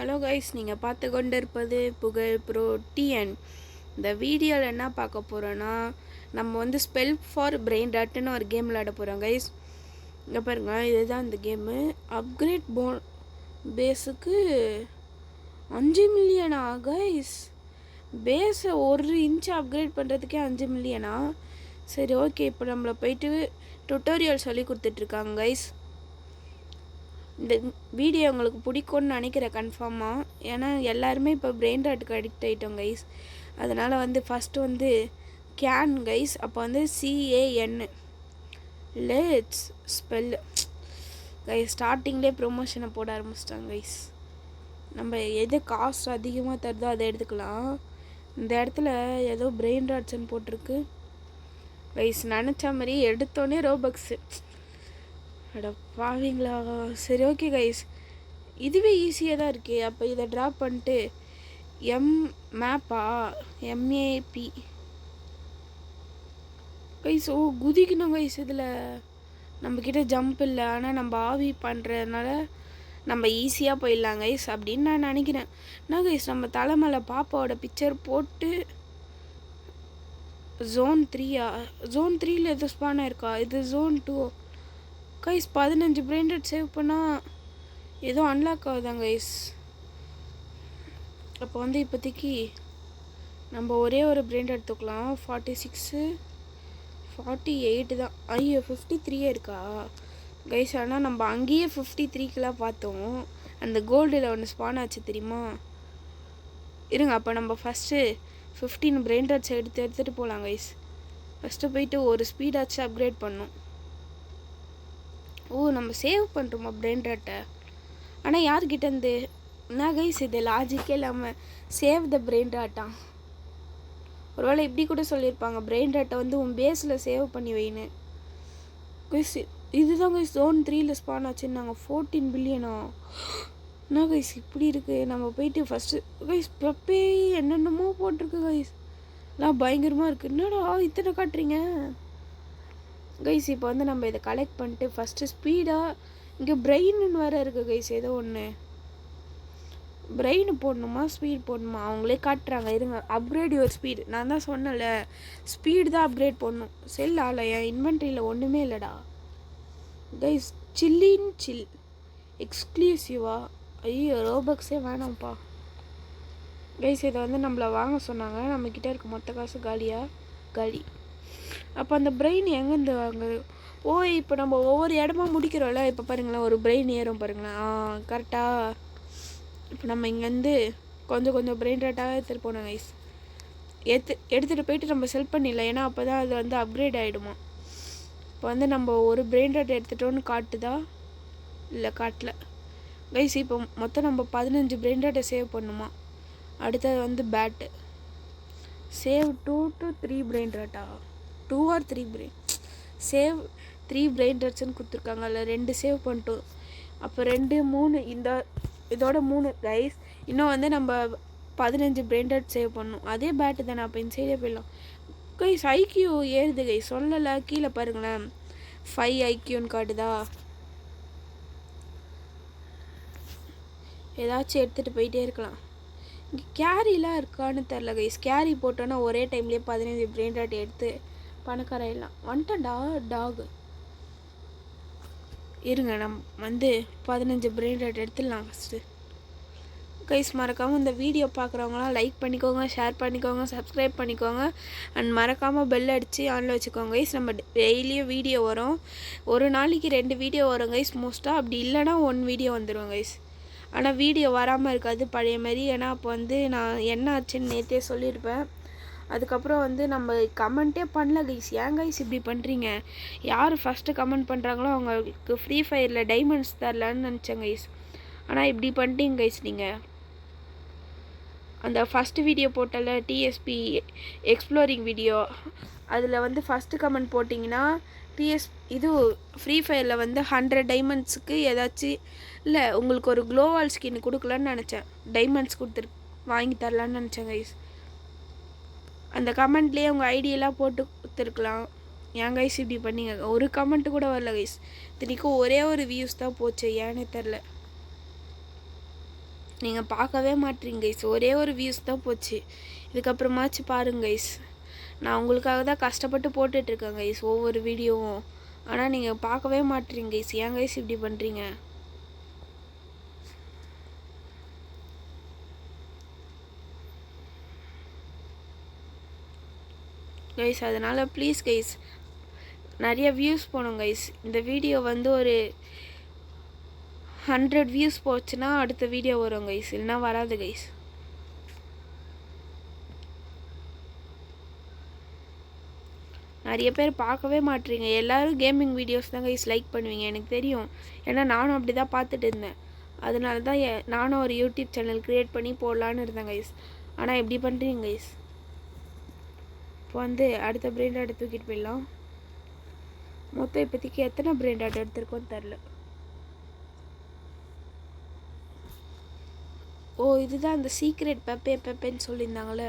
Hello guys, நீங்கள் பார்த்து கொண்டு இருப்பது புகழ் ப்ரோ டிஎன். இந்த வீடியோவில் என்ன பார்க்க போகிறோன்னா, நம்ம வந்து ஸ்பெல் ஃபார் பிரெயின் டாட்னு ஒரு கேம் விளையாட போகிறோம் கைஸ். இங்கே பாருங்கள், இதுதான் இந்த கேமு. அப்கிரேட் பேஸுக்கு 5 மில்லியனா கைஸ்? பேஸை 1 இன்ச் அப்கிரேட் பண்ணுறதுக்கே 5 மில்லியனா? சரி, ஓகே. இப்போ நம்மளை போயிட்டு டுட்டோரியல் சொல்லி கொடுத்துட்ருக்காங்க கைஸ். இந்த வீடியோ உங்களுக்கு பிடிக்கும்னு நினைக்கிறேன் கன்ஃபார்மாக. ஏன்னா எல்லாருமே இப்போ பிரெயின் ராட்டுக்கு அடிக்ட் ஆகிட்டோம் கைஸ். அதனால் வந்து ஃபஸ்ட்டு வந்து கேன் கைஸ், அப்போ வந்து CAN லெட்ஸ் ஸ்பெல் கைஸ். ஸ்டார்டிங்லேயே ப்ரொமோஷனை போட ஆரம்பிச்சிட்டாங்க கைஸ். நம்ம எது காஸ்ட் அதிகமாக தருதோ அதை எடுத்துக்கலாம். இந்த இடத்துல ஏதோ பிரெயின் ராட்ஸ்ன்னு போட்டிருக்கு கைஸ். நினச்ச மாதிரி எடுத்தோடனே ரோபக்ஸு. அட பாவீங்களா? சரி, ஓகே கைஸ், இதுவே ஈஸியாக தான் இருக்குது. அப்போ இதை ட்ராப் பண்ணிட்டு மேப்பா MAP கைஸ். ஓ, குதிக்கணும் கைஸ். இதில் நம்மக்கிட்ட ஜம்ப் இல்லை, ஆனால் நம்ம ஆவி பண்ணுறதுனால நம்ம ஈஸியாக போயிடலாம் கைஸ் அப்படின்னு நான் நினைக்கிறேன். என்ன கைஸ், நம்ம தலைமலை பாப்பாவோட பிக்சர் போட்டு Zone 3-ஆ? Zone 3ல் எதுவும் ஸ்பான் ஆயிருக்கா? இது Zone 2 guys. 15 brain rot save பண்ணால் ஏதோ அன்லாக் ஆகுதாங்க கைஸ். அப்போ வந்து இப்போதைக்கு நம்ம ஒரே ஒரு பிரெயின் ராட் தூக்கலாம். 46 48 தான். ஐயோ, 53 இருக்கா கைஸ்? ஆனால் நம்ம அங்கேயே 53க்கெலாம் பார்த்தோம். அந்த கோல்டில் ஒன்று ஸ்பான் ஆச்சு தெரியுமா? இருங்க, அப்போ நம்ம ஃபஸ்ட்டு 15 பிரெயின் ராட்ஸ் எடுத்துகிட்டு போகலாம் கைஸ். ஃபஸ்ட்டு போயிட்டு ஒரு ஸ்பீடாச்சு அப்கிரேட் பண்ணோம். ஓ, நம்ம சேவ் பண்ணுறோமா பிரெயின் ராட்டை? ஆனால் யார்கிட்டேருந்து? என்ன கைஸ், இது லாஜிக்கே இல்லாமல் சேவ் த பிரெயின் ராட்டா? ஒருவேளை இப்படி கூட சொல்லியிருப்பாங்க, பிரெயின் ராட்டை வந்து உன் பேஸில் சேவ் பண்ணி வைன்னு கைஸ். இதுதான் கைஸ் Zone 3ல் ஸ்பான் ஆச்சுன்னு நாங்கள் 14 பில்லியனா? என்ன கைஸ் இப்படி இருக்குது? நம்ம போயிட்டு ஃபஸ்ட்டு கைஸ் பப்பே என்னென்னமோ போட்டிருக்கு கைஸ். எல்லாம் பயங்கரமாக இருக்குது. என்னடா இத்தனை காட்டுறீங்க கைஸ்? இப்போ வந்து நம்ம இதை கலெக்ட் பண்ணிட்டு ஃபஸ்ட்டு ஸ்பீடாக இங்கே பிரெயின்னு வேறு இருக்குது கைஸ். ஏதோ ஒன்று பிரெயின் போடணுமா ஸ்பீட் போடணுமா அவங்களே காட்டுறாங்க. இருங்க, அப்கிரேட் யுவர் ஸ்பீடு. நான் தான் சொன்னல, ஸ்பீடு தான் அப்கிரேட் பண்ணணும். செல் ஆல என் இன்வென்ட்ரியில் ஒன்றுமே இல்லைடா கைஸ். சில் எக்ஸ்க்ளூசிவா? ஐயோ, ரோபக்ஸே வேணாம்ப்பா கைஸ். இதை வந்து நம்மளை வாங்க சொன்னாங்க. நம்மக்கிட்ட இருக்க மொத்த காசு காலி. அப்போ அந்த பிரெயின் எங்கேருந்து வாங்குது? ஓ, இப்போ நம்ம ஒவ்வொரு இடமா முடிக்கிறோம்ல. இப்போ பாருங்களேன், ஒரு பிரெயின் ஏறும் பாருங்களேன். கரெக்டாக இப்போ நம்ம இங்கேருந்து கொஞ்சம் பிரெயின் ரேட்டாக எடுத்துகிட்டு போனோம் கைஸ். எடுத்துகிட்டு போயிட்டு நம்ம செல் பண்ணிடலாம். ஏன்னா அப்போ தான் அது வந்து அப்கிரேட் ஆகிடுமா. இப்போ வந்து நம்ம ஒரு பிரெயின் ரேட் எடுத்துட்டோன்னு காட்டுதா? இல்லை, காட்டல கைஸ். இப்போ மொத்தம் நம்ம 15 பிரெயின் ரேட்டை சேவ் பண்ணுமா. அடுத்தது வந்து பேட்டு சேவ் 2 to 3 பிரெயின் ரேட்டா? 2 or 3 பிரெயின் சேவ் 3 பிரெயின் ரேட்ஸ்ன்னு கொடுத்துருக்காங்க. அதில் 2 சேவ் பண்ணிட்டோம். அப்போ 2 3 இதோட 3 கைஸ். இன்னும் வந்து நம்ம 15 பிரெயின் ரேட் சேவ் பண்ணணும். அதே பேட்டு தானே, அப்போ இன்சைடே போயிடலாம் கைஸ். IQ ஏறுது கைஸ், சொல்லலை. கீழே பாருங்களேன், 5 IQன்னு காட்டுதா? ஏதாச்சும் எடுத்துகிட்டு போயிட்டே இருக்கலாம். இங்கே கேரிலாம் இருக்கான்னு தெரில கைஸ். கேரி போட்டோன்னா ஒரே டைம்லேயே 15 பிரெயின் ராட் எடுத்து பணக்காராயிடலாம். வந்துட்டா டாக். இருங்க, நம்ம வந்து 15 பிரெயின் ராட் எடுத்துடலாம் ஃபஸ்ட்டு கைஸ். மறக்காமல் இந்த வீடியோ பார்க்குறவங்களாம் லைக் பண்ணிக்கோங்க, ஷேர் பண்ணிக்கோங்க, சப்ஸ்கிரைப் பண்ணிக்கோங்க. அண்ட் மறக்காமல் பெல் அடித்து ஆனில் வச்சுக்கோங்க கைஸ். நம்ம டெய்லியும் வீடியோ வரும். ஒரு நாளைக்கு 2 வீடியோ வரும் கைஸ் மோஸ்ட்டாக. அப்படி இல்லைனா 1 வீடியோ வந்துடும் கைஸ். ஆனால் வீடியோ வராமல் இருக்காது பழைய மாதிரி. ஏன்னா அப்போ வந்து நான் என்ன ஆச்சுன்னு நேற்றே சொல்லியிருப்பேன். அதுக்கப்புறம் வந்து நம்ம கமெண்ட்டே பண்ணல கைஸ். ஏன் கைஸ் இப்படி பண்ணுறீங்க? யார் ஃபஸ்ட்டு கமெண்ட் பண்ணுறாங்களோ அவங்களுக்கு ஃப்ரீ ஃபயரில் டைமண்ட்ஸ் தரலான்னு நினச்சேன் கைஸ். ஆனால் இப்படி பண்ணிட்டீங்க கைஸ். நீங்கள் அந்த ஃபஸ்ட்டு வீடியோ போட்டல, TSP எக்ஸ்ப்ளோரிங் வீடியோ, அதில் வந்து ஃபஸ்ட்டு கமெண்ட் போட்டிங்கன்னா இது ஃப்ரீ ஃபயரில் வந்து 100 டைமண்ட்ஸுக்கு ஏதாச்சும் இல்லை, உங்களுக்கு ஒரு க்ளோவால் ஸ்கின் கொடுக்கலான்னு நினச்சேன். டைமண்ட்ஸ் வாங்கி தரலான்னு நினச்சேன் கைஸ். அந்த கமெண்ட்லேயே உங்கள் ஐடியெல்லாம் போட்டு கொடுத்துருக்கலாம். ஏன் கைஸ் இப்படி பண்ணிங்க? ஒரு கமெண்ட்டு கூட வரல கைஸ். இத்தனைக்கும் ஒரே ஒரு வியூஸ் தான் போச்சு. ஏன்னே தெரில. நீங்கள் பார்க்கவே மாட்டீங்க கைஸ். ஒரே ஒரு வியூஸ் தான் போச்சு. இதுக்கப்புறமாச்சு பாருங்க கைஸ். நான் உங்களுக்காக தான் கஷ்டப்பட்டு போட்டுட்ருக்கேன் கைஸ் ஒவ்வொரு வீடியோவும். ஆனால் நீங்கள் பார்க்கவே மாட்டீங்க கைஸ். ஏன் கைஸ் இப்படி பண்ணுறீங்க? கைஸ் அதனால் ப்ளீஸ் கைஸ் நிறைய வியூஸ் போகணும் கைஸ். இந்த வீடியோ வந்து ஒரு 100 வியூஸ் போச்சுன்னா அடுத்த வீடியோ வரும் கைஸ், இல்லைன்னா வராது கைஸ். நிறைய பேர் பார்க்கவே மாட்டீங்க. எல்லோரும் கேமிங் வீடியோஸ் தான் கைஸ் லைக் பண்ணுவீங்க, எனக்கு தெரியும். ஏன்னா நானும் அப்படி தான் பார்த்துட்டு இருந்தேன். அதனால தான் நானும் ஒரு யூடியூப் சேனல் க்ரியேட் பண்ணி போடலான்னு இருந்தேன் கைஸ். ஆனால் எப்படி பண்ணுறீங்க கைஸ்? இப்போ வந்து அடுத்த பிரெயின் டாட் தூக்கிட்டு போயிடலாம். மொத்தம் இப்போதைக்கு எத்தனை பிரெயின் டாட் எடுத்திருக்கோன்னு தெரில. ஓ இதுதான் அந்த சீக்ரெட் பெப்பேன்னு சொல்லியிருந்தாங்களே.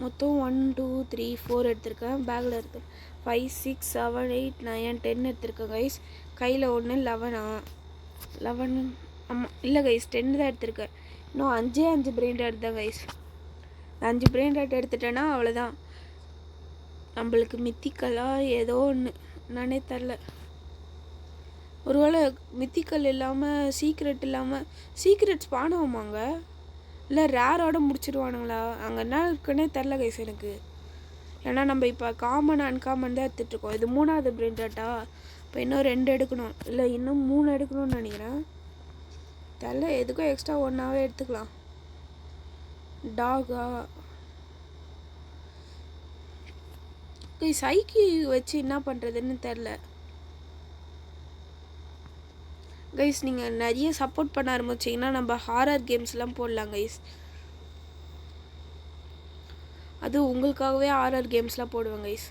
மொத்தம் 1 2 3 4 எடுத்திருக்கேன். பேக்கில் இருக்குது 5 6 7 8 9 10 எடுத்திருக்கேன் கைஸ். கையில் ஒன்று 11 ஆமாம் இல்லை கைஸ் 10 தான் எடுத்திருக்கேன். இன்னும் 5 பிரெயின் டாட் தான் கைஸ். 5 பிரெயின் டாட் எடுத்துட்டேன்னா அவ்வளோதான். நம்மளுக்கு மித்திக்கலாக ஏதோ ஒன்று நானே தெரில. ஒருவேளை மித்திக்கல் இல்லாமல் சீக்ரெட் இல்லாமல் சீக்ரெட் ஸ்பான் ஆகுமாங்க, இல்லை ரேரோட முடிச்சிடுவானுங்களா? அங்கே என்ன இருக்குன்னே தெரில கைஸ் எனக்கு. ஏன்னா நம்ம இப்போ காமன் அன்காமன் தான் எடுத்துகிட்ருக்கோம். இது 3வது பிரெயின் டாட்டா. இப்போ இன்னும் 2 எடுக்கணும், இல்லை இன்னும் 3 எடுக்கணும்னு நினைக்கிறேன். தெரில, எதுக்கும் எக்ஸ்ட்ரா 1ஆகவே எடுத்துக்கலாம். டாகா சைக்கிள் வச்சு என்ன பண்ணுறதுன்னு தெரில கைஸ். நீங்கள் நிறைய சப்போர்ட் பண்ண ஆரம்பிச்சிங்கன்னா நம்ம ஹாரர் கேம்ஸ்லாம் போடலாம் கைஸ். அது உங்களுக்காகவே ஹாரர் கேம்ஸ்லாம் போடுவேன் கைஸ்.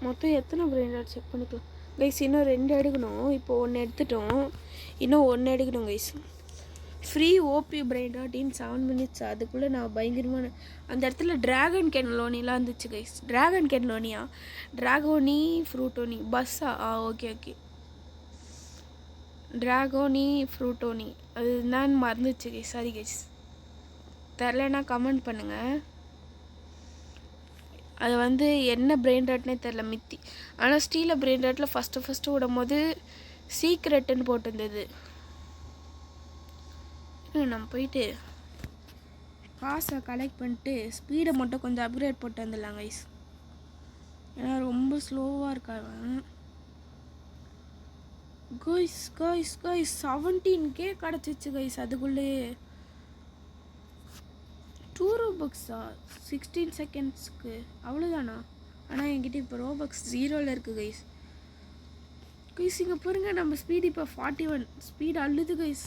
மொத்தம் எத்தனை பிரெயின் டாட் செக் பண்ணிக்கலாம் கைஸ். இன்னும் 2 எடுக்கணும். இப்போது 1 எடுத்துட்டோம், இன்னும் 1 எடுக்கணும் guys. Free OP brain rot in 7 minutes. அதுக்குள்ளே நான் பயங்கரமான அந்த இடத்துல ட்ராகன் இருந்துச்சு கைஸ். ட்ராகன் கென்லோனியா, ட்ராகோனி ஃப்ரூட்டோனி பஸ்ஸா? ஓகே ட்ராகோனி ஃப்ரூட்டோனி அது நான் மறந்துச்சு கைஸ். சாரி கைஸ், தெரிலனா கமெண்ட் பண்ணுங்கள். அது வந்து என்ன பிரெயின் டாட்னே தெரில மித்தி. ஆனால் ஸ்டீல பிரெயின் டாட்டில் ஃபஸ்ட்டு விடும் போது சீக்ரெட்டுன்னு போட்டிருந்தது. நம்ம போயிட்டு காசை கலெக்ட் பண்ணிட்டு ஸ்பீடை மட்டும் கொஞ்சம் அப்கிரேட் போட்டு வந்துடலாம் கைஸ். ஏன்னா ரொம்ப ஸ்லோவாக இருக்காங்க கைஸ். 17K கிடச்சிச்சு கைஸ். அதுக்குள்ளே 2 ரோபக்ஸா 16 செகண்ட்ஸ்க்கு அவ்வளோதானா? ஆனால் என்கிட்ட இப்போ ரோபக்ஸ் 0ல் இருக்குது கைஸ். இங்கே பாருங்க, நம்ம ஸ்பீடு இப்போ 41. ஸ்பீடு அள்ளுது guys.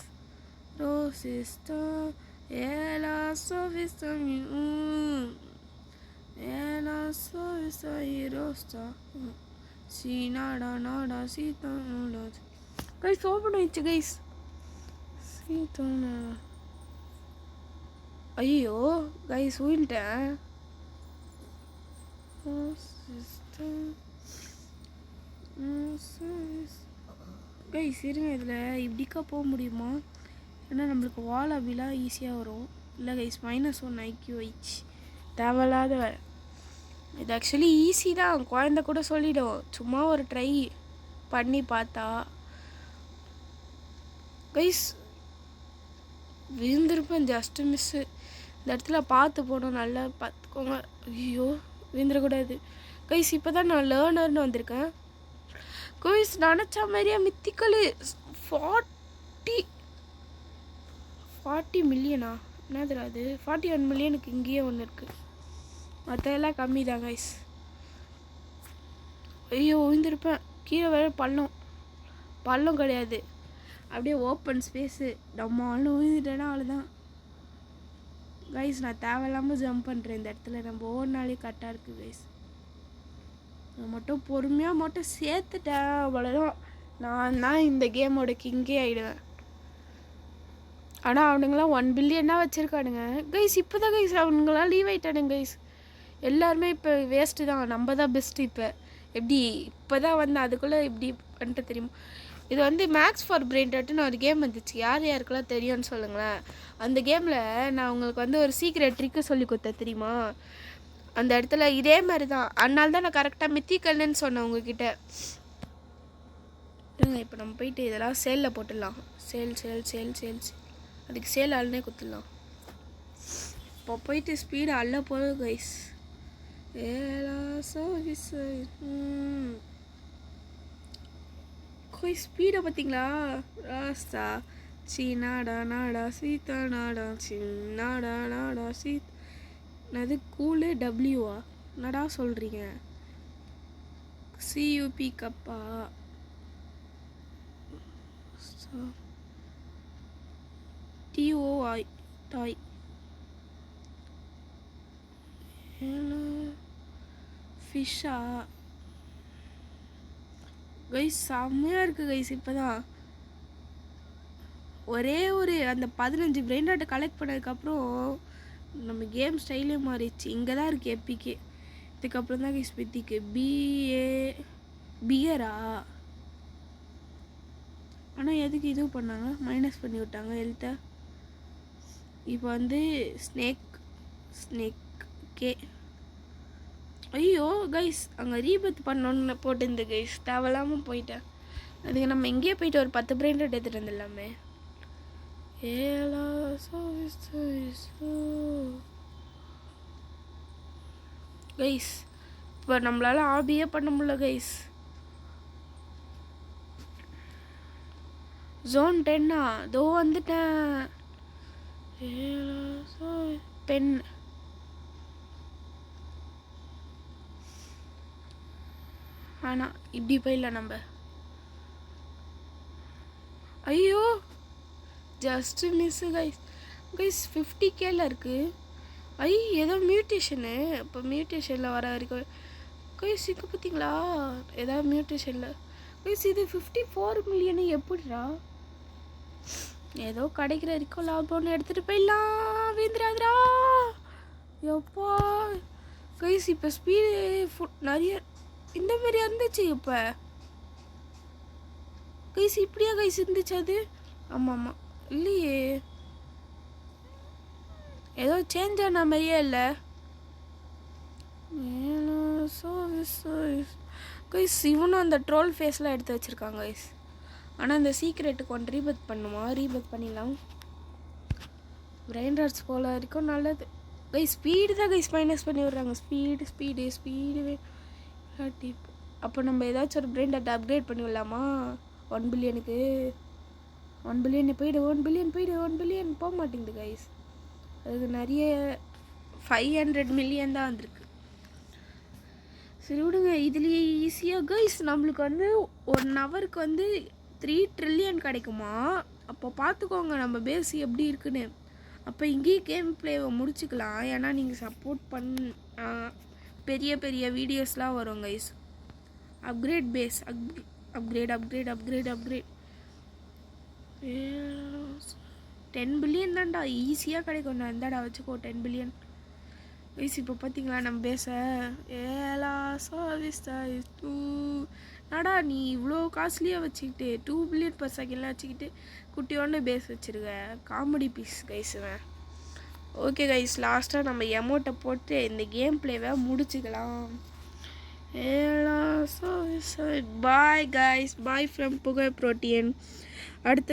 Rosista, ela só vista ela só vista rosta, si nada si nada. Guys, open it guys. Si nada. ஐயோ guys, விட்டேன். Rosista, guys இருங்க, இதில் இப்படிக்கா போக முடியுமா? ஏன்னா நம்மளுக்கு வால் அப்படிலாம் ஈஸியாக வரும். இல்லை கைஸ் -1 IQ ஆயிடுச்சு, தேவையில்லாத. இது ஆக்சுவலி ஈஸி தான், குழந்த கூட சொல்லிடும். சும்மா ஒரு ட்ரை பண்ணி பார்த்தா கைஸ் விழுந்திருப்பேன். Just miss. இந்த இடத்துல பார்த்து போனோம், நல்லா பார்த்துக்கோங்க. ஐயோ விழுந்துடக்கூடாது கைஸ். இப்போ தான் நான் லேர்னர்னு வந்திருக்கேன் கைஸ். நினச்சா மாதிரியே மித்திக்கல் 40 மில்லியனா என்னதுரா அது? 41 மில்லியனுக்கு இங்கேயே ஒன்று இருக்குது. மற்ற எல்லாம் கம்மி தான் கைஸ். ஐயோ விழுந்திருப்பேன். கீழே வேறு பள்ளம் கிடையாது, அப்படியே ஓப்பன் ஸ்பேஸு. நம்ம ஆளும் விழுந்துட்டேன்னா அவ்வளோதான் கைஸ். நான் தேவையில்லாமல் ஜம்ப் பண்ணுறேன் இந்த இடத்துல. நம்ம ஒவ்வொரு நாளையும் கரெக்டாக இருக்குது கைஸ். நான் மட்டும் பொறுமையாக மட்டும் சேர்த்துட்டேன், அவ்வளோதான். நான் தான் இந்த கேமோட கிங்கே ஆகிடுவேன். ஆனால் அவனுங்களாம் 1 பில்லியன்னா வச்சுருக்கானுங்க கைஸ். இப்போ தான் கைஸ் அவனுங்களாம் லீவ் ஆகிட்டானுங்க கைஸ். எல்லாருமே இப்போ வேஸ்ட்டு தான், நம்ம தான் பெஸ்ட்டு இப்போ. எப்படி இப்போ தான் வந்து அதுக்குள்ளே எப்படி பண்ணிட்டு தெரியுமா? இது வந்து மேக்ஸ் ஃபார் பிரெயின் டாட்னு ஒரு கேம் வந்துச்சு. யார் யாருக்கெல்லாம் தெரியும்னு சொல்லுங்களேன். அந்த கேமில் நான் உங்களுக்கு வந்து ஒரு சீக்ரெட் ட்ரிக்கு சொல்லி கொடுத்தேன் தெரியுமா? அந்த இடத்துல இதே மாதிரி தான். அதனால தான் நான் கரெக்டாக மித்திக்கல்னு சொன்னேன் உங்ககிட்ட. இப்போ நம்ம போயிட்டு இதெல்லாம் சேலில் போட்டுடலாம். சேல் சேல் சேல் சேல் அதுக்கு சேல் ஆளுனே கொடுத்துடலாம். இப்போ போயிட்டு ஸ்பீடு அல்ல போதும் கைஸ். ஸ்பீடை பார்த்தீங்களா? ராஸ்தா சீனாடா நாடா சீதா நாடா சின்னாடா நாடா சீத் அது கூலு டபிள்யூவா நடா சொல்கிறீங்க? சியூபி கப்பா டிஓஐ டாய் ஃபிஷ்ஷா கைஸ் செம்மையாக இருக்குது கைஸ். இப்போ தான் ஒரே ஒரு அந்த 15 பிரெயின் டாட்டை கலெக்ட் பண்ணதுக்கப்புறம் நம்ம கேம் ஸ்டைலே மாறிடுச்சு. இங்கே தான் இருக்குது எப்பிக்கு. இதுக்கப்புறம் தான் கைஸ் பித்திக்கு பியரா. ஆனால் எதுக்கு இது பண்ணாங்க? மைனஸ் பண்ணி விட்டாங்க ஹெல்த்தை. இப்போ வந்து ஸ்னேக் கே. ஐயோ கைஸ் அங்கே ரீபத் பண்ணோன்னு போட்டுருந்து கைஸ். தேவையில்லாமல் போயிட்டேன். அதுக்கு நம்ம எங்கேயே போயிட்டு ஒரு 10 பிரெயின் டாட் எடுத்துகிட்டு வந்துடலாமே. கைஸ் இப்போ நம்மளால ஆபியே பண்ண முடியல கைஸ். ஜோன் 10 தோ வந்துட்டேன். பென் ஆனால் இப்படி போயிடல நம்ம. ஐயோ ஜஸ்ட் மிஸ்ஸு கைஸ். கைஸ் 50Kல இருக்குது. ஏதோ மியூட்டேஷனு. இப்போ மியூட்டேஷனில் வர வரைக்கும் கைஸ் இங்கே பார்த்தீங்களா? ஏதாவது மியூட்டேஷனில் கைஸ் இது 54 மில்லியனு. எப்படிடா? ஏதோ கிடைக்கிற வரைக்கும் லாபம்னு எடுத்துகிட்டு போயிடலாம். வீந்துராதுரா எப்பா கைஸ். இப்போ ஸ்பீடு நிறைய இந்த மாதிரி இருந்துச்சு. இப்போ கைஸ் இப்படியா கைஸ் இருந்துச்சு அது? ஆமாம் ஆமாம் இல்லையே, ஏதோ சேஞ்ச் ஆன மாதிரியே இல்லை கைஸ். இவனும் அந்த ட்ரோல் ஃபேஸ்லாம் எடுத்து வச்சுருக்காங்க கைஸ். ஆனால் அந்த சீக்ரெட்டுக்கு ஒன்று ரீபத் பண்ணுமா? ரீபத் பண்ணிடலாம். பிரெயின் டாட்ஸ் போல வரைக்கும் நல்லது கைஸ். ஸ்பீடு தான் கைஸ் மைனஸ் பண்ணி விட்றாங்க. ஸ்பீடு அப்போ நம்ம ஏதாச்சும் ஒரு பிரெயின் டாட் அப்கிரேட் பண்ணி விடலாமா? 1 பில்லியனுக்கு 1 பில்லியன் போயிடு. 1 பில்லியன் போக மாட்டேங்குது கைஸ். அதுக்கு நிறைய 500 மில்லியன் தான் வந்திருக்கு. சரி விடுங்க. இதுலேயே ஈஸியாக கைஸ் நம்மளுக்கு வந்து 1 ஹவருக்கு வந்து 3 ட்ரில்லியன் கிடைக்குமா? அப்போ பார்த்துக்கோங்க நம்ம பேஸ் எப்படி இருக்குன்னு. அப்போ இங்கேயே கேம் பிளேவை முடிச்சுக்கலாம். ஏன்னா நீங்கள் சப்போர்ட் பெரிய பெரிய வீடியோஸ்லாம் வரும் guys. Upgrade base upgrade 10 billion தான்டா ஈஸியாக கிடைக்கும். நான் இந்தாடா வச்சுக்கோ 10 பில்லியன் கைஸ். இப்போ பார்த்தீங்களா நம்ம பேச நடா நீ இவ்வளோ காஸ்ட்லியாக வச்சுக்கிட்டு 2 பில்லியன் per செகண்ட்லாம் வச்சுக்கிட்டு குட்டியோன்னு பேஸ் வச்சுருக்க. காமெடி பீஸ் கைஸுவேன். ஓகே கைஸ் லாஸ்ட்டாக நம்ம எமௌண்ட்டை போட்டு இந்த கேம் பிளேவை முடிச்சுக்கலாம். Bye guys. பாய் ஃப்ரம் புகை புரோட்டியன். அடுத்த